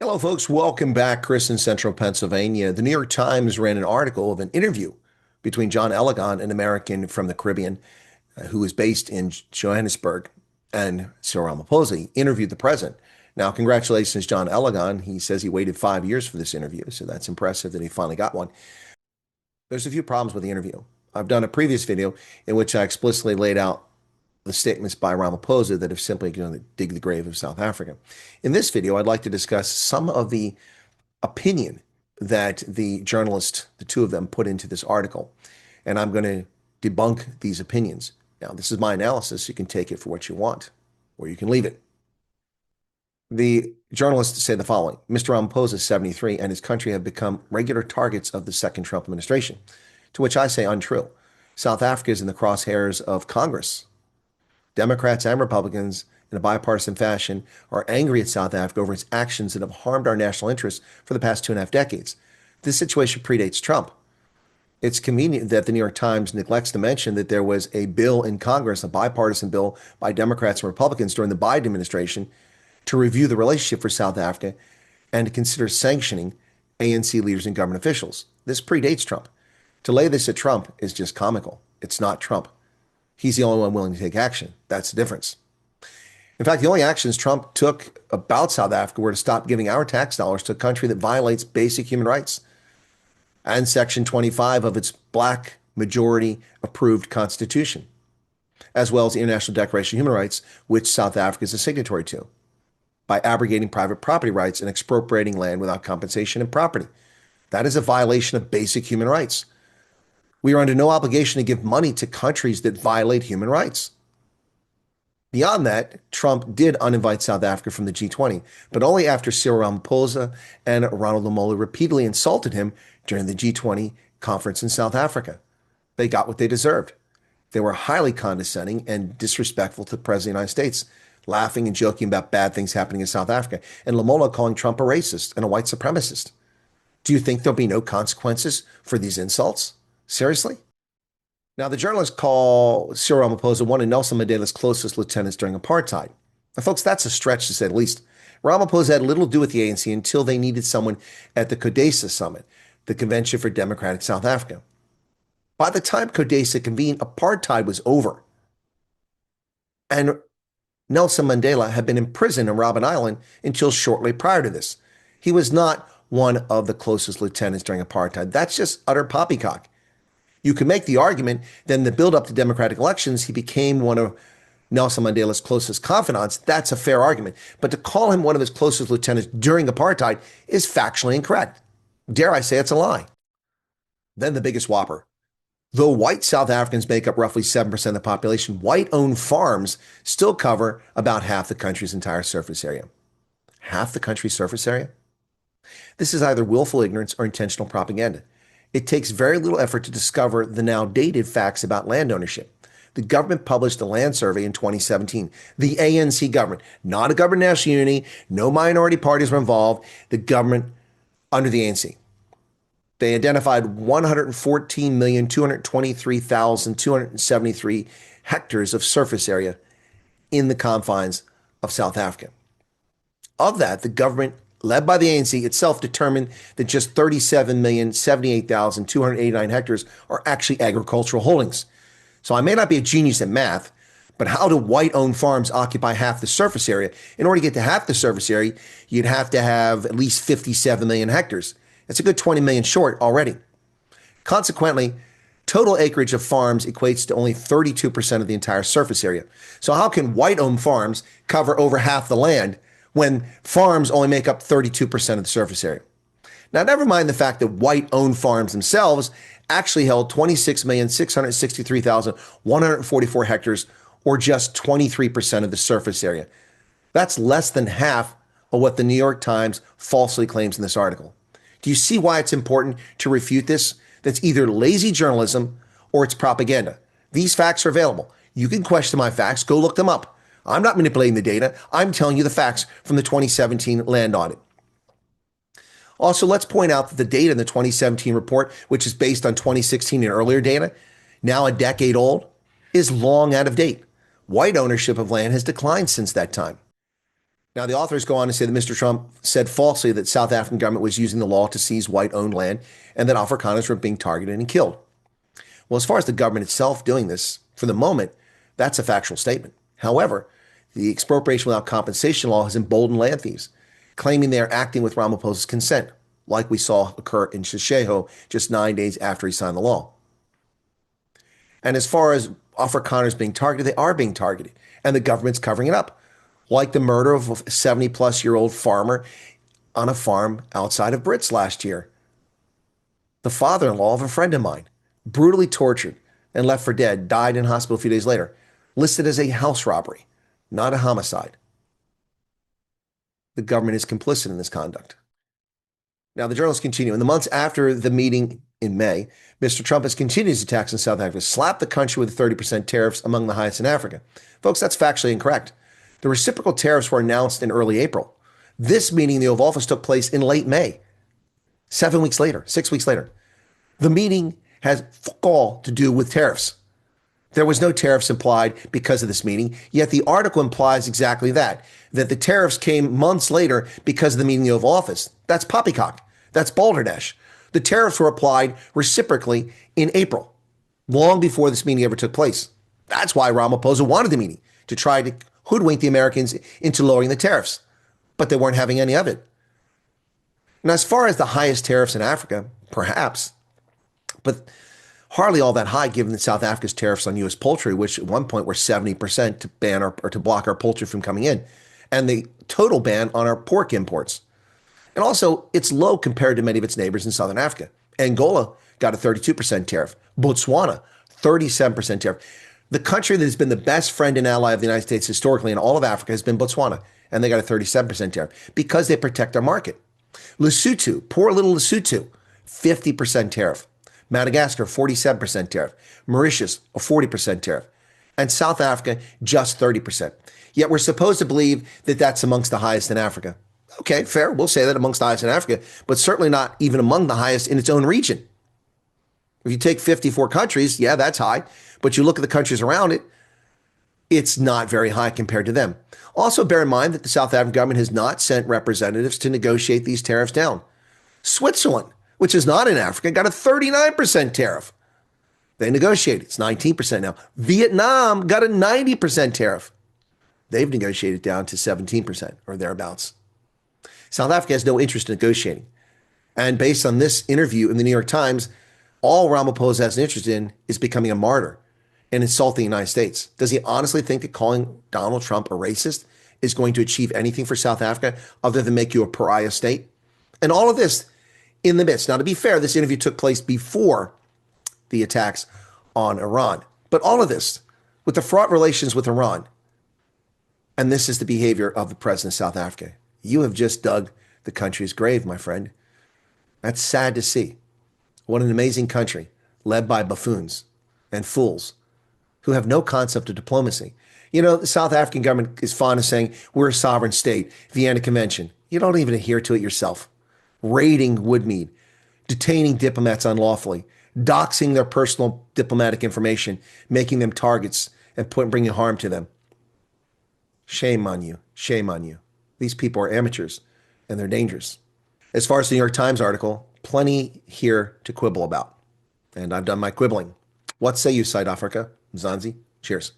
Hello, folks. Welcome back. Chris in Central Pennsylvania. The New York Times ran an article of an interview between John Elegant, an American from the Caribbean who is based in Johannesburg, and Cyril Ramaphosa. He interviewed the president. Now, congratulations, John Elegant. He says he waited 5 years for this interview, so that's impressive that he finally got one. There's a few problems with the interview. I've done a previous video in which I explicitly laid out the statements by Ramaphosa that have simply going to dig the grave of South Africa. In this video, I'd like to discuss some of the opinion that the journalists, the two of them, put into this article. And I'm going to debunk these opinions. Now, this is my analysis. You can take it for what you want, or you can leave it. The journalists say the following: Mr. Ramaphosa, 73, and his country have become regular targets of the second Trump administration, to which I say untrue. South Africa is in the crosshairs of Congress. Democrats and Republicans, in a bipartisan fashion, are angry at South Africa over its actions that have harmed our national interests for the past 2.5 decades. This situation predates Trump. It's convenient that the New York Times neglects to mention that there was a bill in Congress, a bipartisan bill by Democrats and Republicans during the Biden administration, to review the relationship for South Africa and to consider sanctioning ANC leaders and government officials. This predates Trump. To lay this at Trump is just comical. It's not Trump. He's the only one willing to take action. That's the difference. In fact, the only actions Trump took about South Africa were to stop giving our tax dollars to a country that violates basic human rights and Section 25 of its black majority approved constitution, as well as the International Declaration of Human Rights, which South Africa is a signatory to, by abrogating private property rights and expropriating land without compensation and property. That is a violation of basic human rights. We are under no obligation to give money to countries that violate human rights. Beyond that, Trump did uninvite South Africa from the G20, but only after Cyril Ramaphosa and Ronald Lamola repeatedly insulted him during the G20 conference in South Africa. They got what they deserved. They were highly condescending and disrespectful to the President of the United States, laughing and joking about bad things happening in South Africa, and Lamola calling Trump a racist and a white supremacist. Do you think there'll be no consequences for these insults? Seriously? Now, the journalists call Cyril Ramaphosa one of Nelson Mandela's closest lieutenants during apartheid. Now, folks, that's a stretch to say the least. Ramaphosa had little to do with the ANC until they needed someone at the CODESA summit, the Convention for Democratic South Africa. By the time CODESA convened, apartheid was over. And Nelson Mandela had been imprisoned on Robben Island until shortly prior to this. He was not one of the closest lieutenants during apartheid. That's just utter poppycock. You can make the argument that in the build-up to democratic elections, he became one of Nelson Mandela's closest confidants. That's a fair argument. But to call him one of his closest lieutenants during apartheid is factually incorrect. Dare I say it's a lie. Then the biggest whopper. Though white South Africans make up roughly 7% of the population, white-owned farms still cover about half the country's entire surface area. Half the country's surface area? This is either willful ignorance or intentional propaganda. It takes very little effort to discover the now dated facts about land ownership. The government published a land survey in 2017. The ANC government, not a government of national unity, no minority parties were involved, the government under the ANC. They identified 114,223,273 hectares of surface area in the confines of South Africa. Of that, the government, led by the ANC itself, determined that just 37,078,289 hectares are actually agricultural holdings. So I may not be a genius at math, but how do white-owned farms occupy half the surface area? In order to get to half the surface area, you'd have to have at least 57 million hectares. It's a good 20 million short already. Consequently, total acreage of farms equates to only 32% of the entire surface area. So how can white-owned farms cover over half the land when farms only make up 32% of the surface area? Now, never mind the fact that white-owned farms themselves actually held 26,663,144 hectares, or just 23% of the surface area. That's less than half of what the New York Times falsely claims in this article. Do you see why it's important to refute this? That's either lazy journalism or it's propaganda. These facts are available. You can question my facts. Go look them up. I'm not manipulating the data. I'm telling you the facts from the 2017 land audit. Also, let's point out that the data in the 2017 report, which is based on 2016 and earlier data, now a decade old, is long out of date. White ownership of land has declined since that time. Now, the authors go on to say that Mr. Trump said falsely that South African government was using the law to seize white-owned land and that Afrikaners were being targeted and killed. Well, as far as the government itself doing this, for the moment, that's a factual statement. However, the expropriation without compensation law has emboldened land thieves, claiming they are acting with Ramaphosa's consent, like we saw occur in Shisheho just 9 days after he signed the law. And as far as Afrikaners being targeted, they are being targeted, and the government's covering it up, like the murder of a 70-plus-year-old farmer on a farm outside of Brits last year. The father-in-law of a friend of mine, brutally tortured and left for dead, died in hospital a few days later, listed as a house robbery, not a homicide. The government is complicit in this conduct. Now, the journalists continue. In the months after the meeting in May, Mr. Trump has continued his attacks in South Africa, slapped the country with 30% tariffs, among the highest in Africa. Folks, that's factually incorrect. The reciprocal tariffs were announced in early April. This meeting in the Oval Office took place in late May, 7 weeks later, 6 weeks later. The meeting has fuck all to do with tariffs. There was no tariffs implied because of this meeting, yet the article implies exactly that the tariffs came months later because of the meeting in the Oval Office. That's poppycock. That's balderdash. The tariffs were applied reciprocally in April, long before this meeting ever took place. That's why Ramaphosa wanted the meeting, to try to hoodwink the Americans into lowering the tariffs, but they weren't having any of it. And as far as the highest tariffs in Africa, perhaps, but hardly all that high given that South Africa's tariffs on U.S. poultry, which at one point were 70% to ban or to block our poultry from coming in, and the total ban on our pork imports. And also, it's low compared to many of its neighbors in Southern Africa. Angola got a 32% tariff. Botswana, 37% tariff. The country that has been the best friend and ally of the United States historically in all of Africa has been Botswana, and they got a 37% tariff because they protect our market. Lesotho, poor little Lesotho, 50% tariff. Madagascar, 47% tariff. Mauritius, a 40% tariff. And South Africa, just 30%. Yet we're supposed to believe that that's amongst the highest in Africa. Okay, fair. We'll say that amongst the highest in Africa, but certainly not even among the highest in its own region. If you take 54 countries, yeah, that's high. But you look at the countries around it, it's not very high compared to them. Also, bear in mind that the South African government has not sent representatives to negotiate these tariffs down. Switzerland, which is not in Africa, got a 39% tariff. They negotiated. It's 19% now. Vietnam got a 90% tariff. They've negotiated down to 17% or thereabouts. South Africa has no interest in negotiating. And based on this interview in the New York Times, all Ramaphosa has an interest in is becoming a martyr and insulting the United States. Does he honestly think that calling Donald Trump a racist is going to achieve anything for South Africa other than make you a pariah state? And all of this in the midst. Now, to be fair, this interview took place before the attacks on Iran. But all of this with the fraught relations with Iran, and this is the behavior of the president of South Africa. You have just dug the country's grave, my friend. That's sad to see. What an amazing country led by buffoons and fools who have no concept of diplomacy. You know, the South African government is fond of saying, we're a sovereign state, Vienna Convention. You don't even adhere to it yourself. Raiding Woodmead, detaining diplomats unlawfully, doxing their personal diplomatic information, making them targets and bringing harm to them. Shame on you. Shame on you. These people are amateurs and they're dangerous. As far as the New York Times article, plenty here to quibble about. And I've done my quibbling. What say you, South Africa? Mzansi? Cheers.